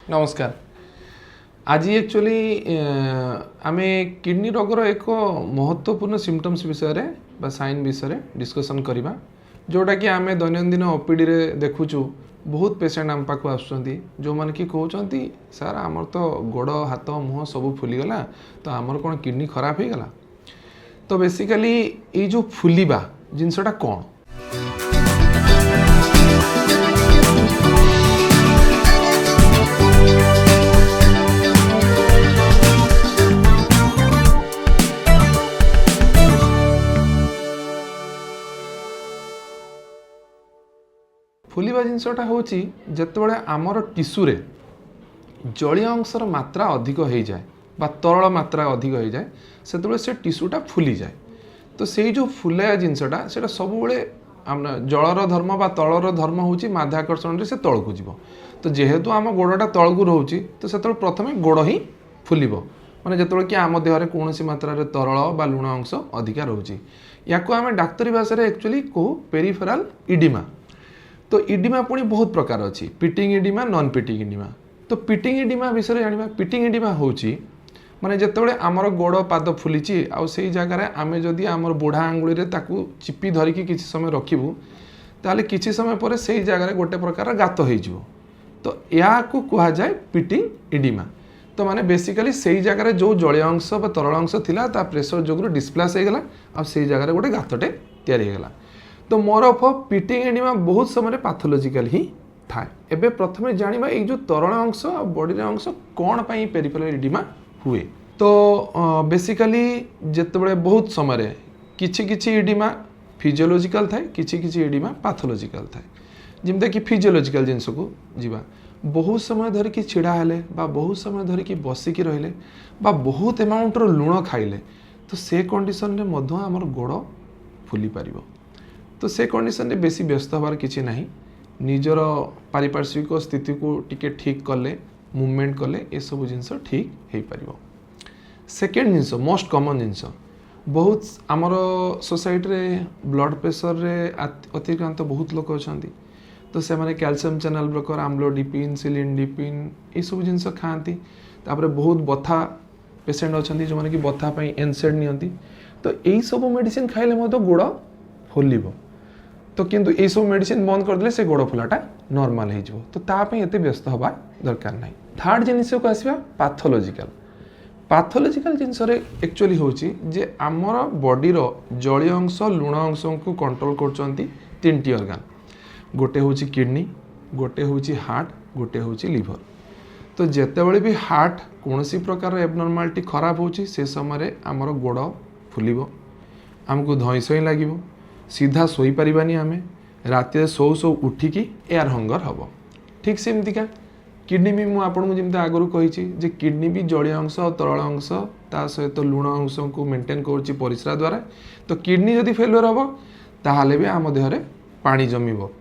नमस्कार। आज एक्चुअली आम किडनी रोगर एक महत्वपूर्ण सिम्पटम्स विषय रे साइन विषय डिस्कसन करवा जोटा कि आम दैनंदिन ओपीडी रे देखुचु। बहुत पेसेंट आम पाक आसुँच जो मैंने कि कहते सार आमर तो गोड़ हाथ मुह सब फुलीगला तो आमर कौन किडनी खराब हो गला। तो बेसिकली ये जो फुलिबा जिनसटा कौन फुलिबा जिनसटा हूँ जितेबाला आमर टिश्यूरे जलीय अंशर मात्रा अधिक हो जाए बा तरल मात्रा अधिक हो जाए से से टिश्यूटा फुली जाए। तो से जो फुलाया जिनसटा से सब जलर धर्म बा तलर धर्म हूँ माध्याकर्षण से तल को जीव। तो जेहेतु आम गोड़टा तल को रोचे तो से प्रथम गोड़ ही फुलिब माने जो कि आम देहरे कौन मात्रा तरल बा लुण अंश अधिका रोचे। या आम डाक्तरी भाषा एक्चुअली कहू पेरिफेराल इडिमा। तो इडिमा पुणी बहुत प्रकार अच्छी pitting oedema non pitting oedema. तो पिटिंग इडिमा विषय जाना पिटिंग इडिमा हूँ माने जितेबाला आमर गोड़ पाद फुली आउ से जगार आम जदि आमर बुढ़ा आंगुली ताकू चिपी धरिकी किसी समय रखिबू ताले किसी समय पर से जगार गोटे प्रकार गात हो। तो या कह जाए पिटिंग इडिमा। तो माने बेसिकली से जगार जो जलीय अंश तरल अंश थिला ता प्रेशर जो डिस्प्लेस हो गला आ से जगार गोटे गातटे तैयारी होगला। तो मोर ऑफ पिटिंग एडिमा बहुत समय पैथोलॉजिकल ही थाए। एबे प्रथमे जानिबा ए जो तरल अंश आ बॉडी अंश कोन पई पेरिफेरल एडिमा हुए। तो बेसिकली जेतेबेले बहुत समय किछि किछि एडिमा फिजियोलॉजिकल थाए किछि एडिमा पैथोलॉजिकल थाए। जिमते कि फिजियोलॉजिकल जिनस को जीवा बहुत समय धर कि छिड़ा हेले बा बहुत समय धर कि बसिकी रहिले बा बहुत अमाउंटर लुण खाइले तो से कंडीशन रे मध्य हमर गोड़ फुली पारिबो। तो से कंडीशन रे बेसी व्यस्त हबार किछि नाही। निजर पारिपार्श्विक स्थिति को टिके ठीक कले मूवमेंट कले ए सब जिनस ठीक हो पारिबो। सेकेंड जिनस मोस्ट कॉमन जिनस बहुत आमर सोसाइटी रे ब्लड प्रेशर रे अतिक्रांत बहुत लोक अछंती। तो से माने कैल्शियम चैनल ब्लॉकर आम्लोडिपिन सिलिंडिपिन ये सब जिनस खाती। तापर बहुत बथा पेशेंट अछंती जो माने कि बथा पई एनसेड नियंती। तो यही सब मेडिसिन खाइले मतो गोड़ फुलिबो। तो किंतु ये सब मेडिसिन बंद कर देले से गोड़ फुलाटा नॉर्मल हो जाए। तो तापे एते व्यस्त हवा दरकार नहीं। थर्ड जिनिस को आसीबा पैथोलॉजिकल। पैथोलॉजिकल जिनस रे एक्चुअली होची जे आमर बॉडी रो जलीय अंश लुण अंश को कंट्रोल करचंती तीनटी ऑर्गन। गोटे होची किडनी गोटे होची हार्ट गोटे होची लिवर। तो जेतेबेले भी हार्ट कोनोसी प्रकार एबनॉर्मालिटी खराब होची से समय आमर गोड़ फुलिबो आमको धईसई लागिबो सीधा सोई परिबानी आमे राति सौ सौ उठिकी एयर हंगर हम। ठीक सेमतिका किडनी भी मुझे आपको जमी आगु कही जे किडनी भी जलीय अंश और तरल अंश ता सहित लुण अंश को मेंटेन कर परिस्रा द्वारा। तो किडनी जदि फेलुअर हम ताहले भी आम देहरे पानी जमिबो।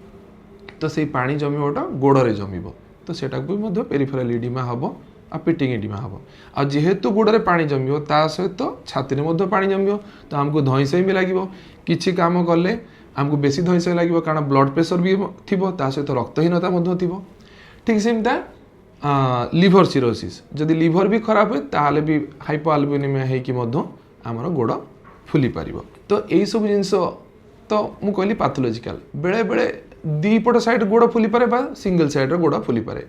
तो से पानी जमिबटा गोड़े जमिबो तो सेटा को भी पेरिफेरल इडिमा हम आ पिटिंग इडिमा हम। आ जेहेतु गोड़े पानी जमिबो ता सहित छाती में पानी जमिबो तो आमको धईसई भी लगे किछि काम कले आमको बेसी धईसई लगे कारण ब्लड प्रेशर भी थिबो ता सहित रक्तहीनता मध्य थिबो। ठीक सेमता लिवर सिरोसिस जदि लिवर भी खराब हुए ताहले भी हाइपोअल्बुमिनिमिया हेकि मध्य आमर गोड़ फुली पारिबो। तो यही सब जिनस तो मु कहली पैथोलॉजिकल बेले बेले दीपट साइड गोड़ फुली पारे बा सिंगल साइड रो गोड़ फुली पारे।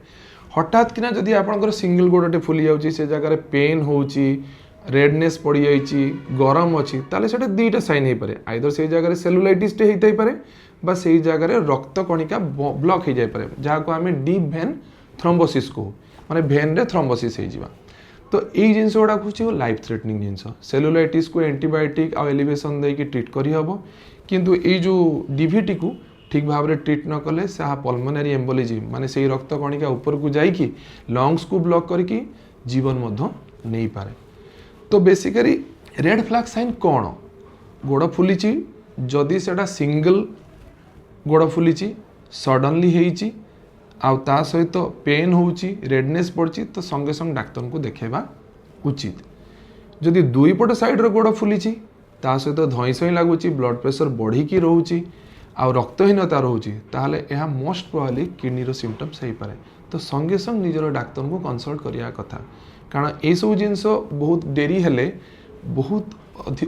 हठात किना जदि आपनकर सिंगल गोड़टे फुली जाउची से जगह पेन होउची रेडनेस पड़ी जाइची गरम अच्छी ताले सेटा दुईटा साइन हो पारे। आइदर से जगह सेलुलाइटिस टे होई पारे बा से जगह रक्त कणिका ब्लॉक हो जाय पारे जहाँ को आम डीप भेन थ्रोम्बोसिस कहू माने भेन रे थ्रोम्बोसिस हो जावा। तो यही जिनस गुड़ा हूँ लाइफ थ्रेटनिंग जिनस सेलुलाइटिस को एंटीबायोटिक आ एलिवेशन देकी ट्रीट करी हबो। किंतु ये जो डीवीटी को ठीक भाव में ट्रीट न कले से पल्मोनारी एम्बोलिज्म माने से रक्त कणिका ऊपर को जाइकी लंग्स को ब्लॉक करके जीवन मध्य नहीं पारे। तो बेसिकली रेड फ्लैग साइन कौन गोड़ फुली जदि सेटा सिंगल गोड़ फुली सडनली होइची आउ ता सहित पेन होउची रेडनेस पड़ची तो संगे संग डाक्तर को देखेबा उचित। जदि दुई पट साइड रो गोड़ फुली ता सहित धईसई लगुची ब्लड प्रेशर बढ़ी रोची आ रक्तहीनता रोची ताहले यह मोस्ट प्रोबेबली किडनी रो सिम्पटम्स हो पारे। तो संगे संग निजर डाक्तर को कंसल्ट करिया कथा कारण ये सब जिनस बहुत डेरी हेले बहुत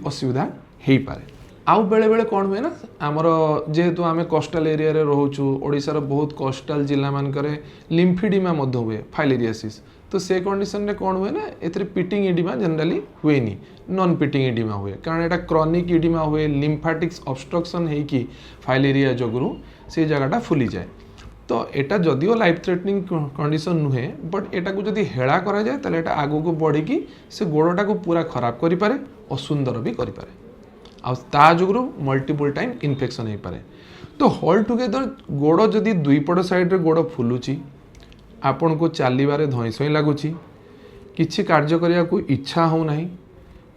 असुविधा हो पारे। आउ बेले बेले कौन हुए ना आमर जेहेतु आम कोस्टाल एरिया रे रोचु ओडिशार बहुत कोस्टाल जिला मानकर लिम्फिडिमा हुए फाइलेरियासिस तो से कंडीशन रे कौन हुए ना एथरे पिटिंग इडिमा जनरली हुए नी नॉन पिटिंग इडिमा हुए कारण एटा क्रॉनिक इडिमा हुए लिम्फाटिक्स ऑब्स्ट्रक्शन है कि फाइलेरिया जगरू से जगहटा फुली जाए तो एटा जदियो लाइफ थ्रेटनिंग कंडीशन नुहे बट एटा को जदि हेला करा जाए ताले एटा आगो को बढ़ी कि से गोड़टा को पूरा खराब करि पारे और सुंदर भी करि पारे आ ता जोगरो मल्टीपल टाइम इन्फेक्शन हो पारे। तो होल टुगेदर गोड़ जदि दुई पट साइड रे गोड़ फुलुची आपण को चलबारे धईसई लगुच किछि कार्य करिया को इच्छा हो नाही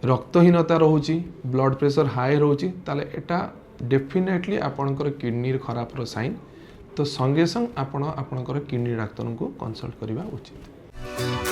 रक्तहीनता रोची ब्लड प्रेशर हाई रोची ताले एटा डेफिनेटली आपणकर किडनी खराब रो साइन तो संगे संग आपण आपणकर किडनी डाक्तर को कंसल्ट करबा उचित।